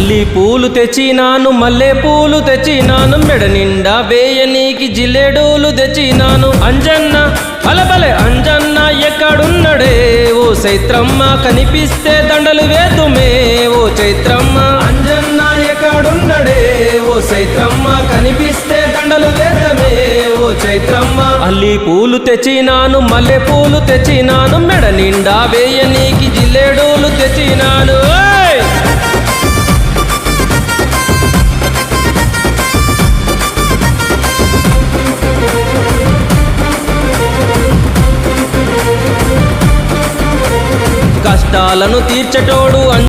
అల్లి పూలు తెచ్చినాను, మల్లె పూలు తెచ్చినాను, మెడ నిండా వేయనీకి జిల్లెడూలు తెచ్చినాను. అంజన్న అలబలే అంజన్న ఎక్కడున్నడే, ఓ చైత్రమ్మ కనిపిస్తే దండలు వేదుమే, ఓ చైత్రమ్మ. అంజన్న ఎక్కడున్నడే, ఓ చైత్రమ్మ కనిపిస్తే దండలు వేదమే, ఓ చైత్రమ్మ. అల్లి పూలు తెచ్చినాను, మల్లె పూలు తెచ్చినాను, మెడ నిండా వేయనీకి జిల్లెడూలు తెచ్చినాను. కష్టాలను తీర్చటోడు